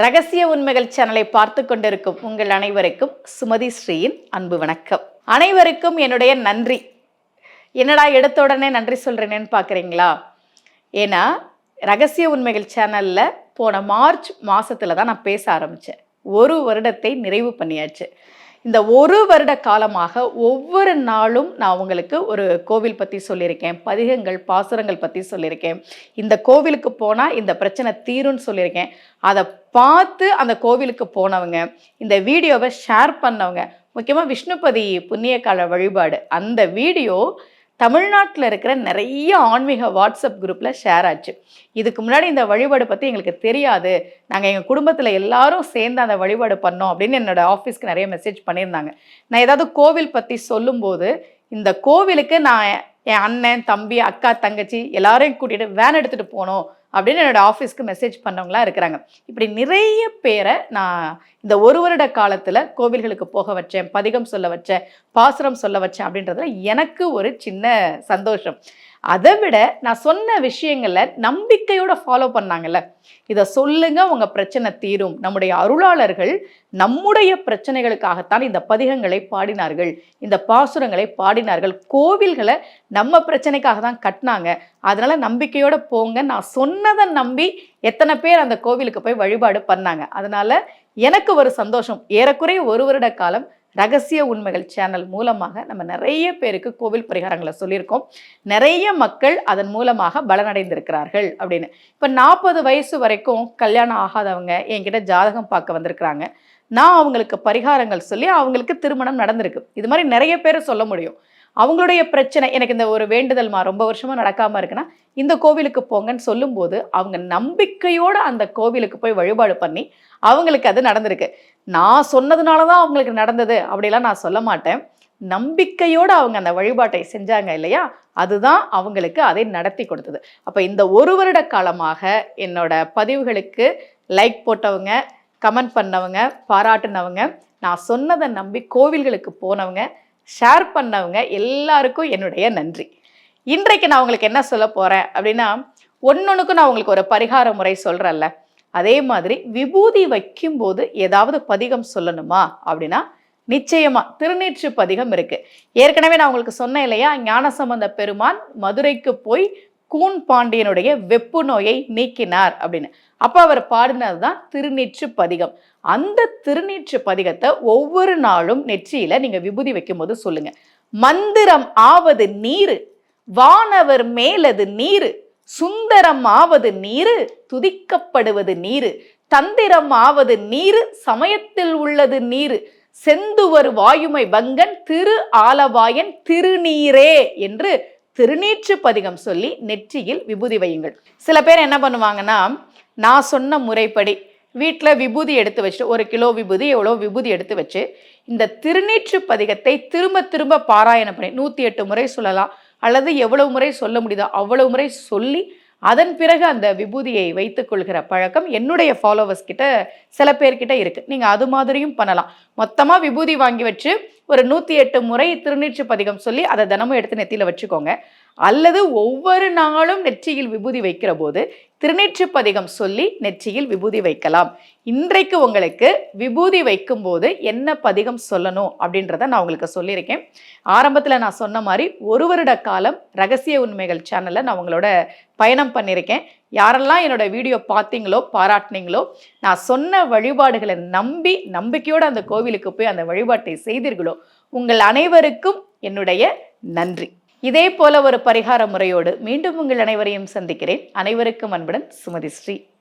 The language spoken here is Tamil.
ரகசிய உண்மைகள் சேனலை பார்த்து கொண்டிருக்கும் உங்கள் அனைவருக்கும் சுமதி ஸ்ரீயின் அன்பு வணக்கம். அனைவருக்கும் என்னுடைய நன்றி. என்னடா எடுத்த உடனே நன்றி சொல்றேன்னு பார்க்குறீங்களா? ஏன்னா ரகசிய உண்மைகள் சேனல்ல போன மார்ச் மாசத்துல தான் நான் பேச ஆரம்பித்தேன். 1 வருடத்தை நிறைவு பண்ணியாச்சு. இந்த 1 வருட காலமாக ஒவ்வொரு நாளும் நான் உங்களுக்கு ஒரு கோவில் பற்றி சொல்லியிருக்கேன், பதிகங்கள் பாசுரங்கள் பற்றி சொல்லியிருக்கேன், இந்த கோவிலுக்கு போனால் இந்த பிரச்சனை தீரும்னு சொல்லியிருக்கேன். அதை பார்த்து அந்த கோவிலுக்கு போனவங்க, இந்த வீடியோவை ஷேர் பண்ணவங்க, முக்கியமாக விஷ்ணுபதி புண்ணியகால வழிபாடு அந்த வீடியோ தமிழ்நாட்டில் இருக்கிற நிறைய ஆன்மீக வாட்ஸ்அப் குரூப்பில் ஷேர் ஆச்சு. இதுக்கு முன்னாடி இந்த வழிபாடு பற்றி எங்களுக்கு தெரியாது, நாங்கள் எங்கள் குடும்பத்தில் எல்லாரும் சேர்ந்து அந்த வழிபாடு பண்ணோம் அப்படின்னு என்னோட ஆஃபீஸ்க்கு நிறைய மெசேஜ் பண்ணியிருந்தாங்க. நான் ஏதாவது கோவில் பற்றி சொல்லும்போது இந்த கோவிலுக்கு நான் என் அண்ணன், தம்பி, அக்கா, தங்கச்சி எல்லாரையும் கூட்டிகிட்டு வேன் எடுத்துகிட்டு போனோம் அப்படின்னு என்னோடய ஆஃபீஸ்க்கு மெசேஜ் பண்ணவங்களாம் இருக்கிறாங்க. இப்படி நிறைய பேரை நான் இந்த 1 வருட காலத்தில் கோவில்களுக்கு போக வச்சேன், பதிகம் சொல்ல வச்சேன், பாசுரம் சொல்ல வச்சேன் அப்படின்றதுல எனக்கு ஒரு சின்ன சந்தோஷம். அதை விட நான் சொன்ன விஷயங்களை நம்பிக்கையோட ஃபாலோ பண்ணாங்கல்ல, இதை சொல்லுங்க உங்க பிரச்சனை தீரும். நம்முடைய அருளாளர்கள் நம்முடைய பிரச்சனைகளுக்காகத்தான் இந்த பதிகங்களை பாடினார்கள், இந்த பாசுரங்களை பாடினார்கள், கோவில்களை நம்ம பிரச்சனைக்காக தான் கட்டினாங்க. அதனால நம்பிக்கையோட போங்க. நான் சொன்னதை நம்பி எத்தனை பேர் அந்த கோவிலுக்கு போய் வழிபாடு பண்ணாங்க. அதனால எனக்கு ஒரு சந்தோஷம். ஏறக்குறைய 1 வருட காலம் ரகசிய உண்மைகள் சேனல் மூலமாக நம்ம நிறைய பேருக்கு கோவில் பரிகாரங்களை சொல்லியிருக்கோம். நிறைய மக்கள் அதன் மூலமாக பலனடைந்திருக்கிறார்கள் அப்படின்னு. இப்போ 40 வயசு வரைக்கும் கல்யாணம் ஆகாதவங்க என்கிட்ட ஜாதகம் பார்க்க வந்திருக்கிறாங்க. நான் அவங்களுக்கு பரிகாரங்கள் சொல்லி அவங்களுக்கு திருமணம் நடந்திருக்கு. இது மாதிரி நிறைய பேர் சொல்ல முடியும். அவங்களுடைய பிரச்சனை, எனக்கு இந்த ஒரு வேண்டுதல்மா ரொம்ப வருஷமா நடக்காம இருக்குன்னா இந்த கோவிலுக்கு போங்கன்னு சொல்லும்போது அவங்க நம்பிக்கையோடு அந்த கோவிலுக்கு போய் வழிபாடு பண்ணி அவங்களுக்கு அது நடந்திருக்கு. நான் சொன்னதுனால தான் அவங்களுக்கு நடந்தது அப்படிலாம் நான் சொல்ல மாட்டேன். நம்பிக்கையோடு அவங்க அந்த வழிபாட்டை செஞ்சாங்க இல்லையா, அதுதான் அவங்களுக்கு அதை நடத்தி கொடுத்தது. அப்போ இந்த 1 வருட காலமாக என்னோட பதிவுகளுக்கு லைக் போட்டவங்க, கமெண்ட் பண்ணவங்க, பாராட்டுனவங்க, நான் சொன்னதை நம்பி கோவில்களுக்கு போனவங்க, ஷேர் பண்ணவங்க எல்லாருக்கும் என்னுடைய நன்றி. இன்றைக்கு நான் உங்களுக்கு என்ன சொல்ல போகிறேன் அப்படின்னா, ஒன்னொன்றுக்கும் நான் உங்களுக்கு ஒரு பரிகார முறை சொல்கிறேன்ல, அதே மாதிரி விபூதி வைக்கும்போது ஏதாவது பதிகம் சொல்லணுமா அப்படின்னா நிச்சயமாக திருநீற்று பதிகம் இருக்குது. ஏற்கனவே நான் உங்களுக்கு சொன்னேன் இல்லையா, ஞானசம்பந்த பெருமான் மதுரைக்கு போய் கூன் பாண்டியனுடைய வெப்பு நோயை நீக்கினார் அப்படின்னு. அப்போ அவர் பாடினது தான் திருநீற்று பதிகம். அந்த திருநீற்று பதிகத்தை ஒவ்வொரு நாளும் நெற்றியில நீங்க விபூதி வைக்கும்போது சொல்லுங்க. மந்திரம் ஆவது நீரு, வானவர் மேலது நீரு, சுந்தரம் ஆவது நீரு, துதிக்கப்படுவது நீரு, தந்திரம் ஆவது நீரு, சமயத்தில் உள்ளது நீரு, செந்துவர் வாயுமை பங்கன் திரு ஆலவாயன் திருநீரே என்று திருநீற்று பதிகம் சொல்லி நெற்றியில் விபூதி வையுங்கள். சில பேர் என்ன பண்ணுவாங்கன்னா, நான் சொன்ன முறைப்படி வீட்டில் விபூதி எடுத்து வச்சுட்டு 1 கிலோ விபூதி எவ்வளோ விபூதி எடுத்து வச்சு இந்த திருநீற்று பதிகத்தை திரும்ப திரும்ப பாராயணம் பண்ணி 108 முறை சொல்லலாம், அல்லது எவ்வளவு முறை சொல்ல முடியுதோ அவ்வளவு முறை சொல்லி அதன் பிறகு அந்த விபூதியை வைத்துக் கொள்கிற பழக்கம் என்னுடைய ஃபாலோவர்ஸ் கிட்ட சில பேர்கிட்ட இருக்கு. நீங்க அது மாதிரியும் பண்ணலாம். மொத்தமா விபூதி வாங்கி வச்சு ஒரு 108 முறை திருநீற்று பதிகம் சொல்லி அதை தினமும் எடுத்து நெத்தியில வச்சுக்கோங்க. அல்லது ஒவ்வொரு நாளும் நெற்றியில் விபூதி வைக்கிற போது திருநீற்று பதிகம் சொல்லி நெற்றியில் விபூதி வைக்கலாம். இன்றைக்கு உங்களுக்கு விபூதி வைக்கும் போது என்ன பதிகம் சொல்லணும் அப்படின்றத நான் உங்களுக்கு சொல்லியிருக்கேன். ஆரம்பத்தில் நான் சொன்ன மாதிரி 1 வருட காலம் ரகசிய உண்மைகள் சேனலில் நான் உங்களோட பயணம் பண்ணியிருக்கேன். யாரெல்லாம் என்னோட வீடியோ பார்த்தீங்களோ, பாராட்டினீங்களோ, நான் சொன்ன வழிபாடுகளை நம்பி நம்பிக்கையோடு அந்த கோவிலுக்கு போய் அந்த வழிபாட்டை செய்தீர்களோ, உங்கள் அனைவருக்கும் என்னுடைய நன்றி. இதே போல ஒரு பரிகார முறையோடு மீண்டும் உங்கள் அனைவரையும் சந்திக்கிறேன். அனைவருக்கும் அன்புடன் சுமதி ஸ்ரீ.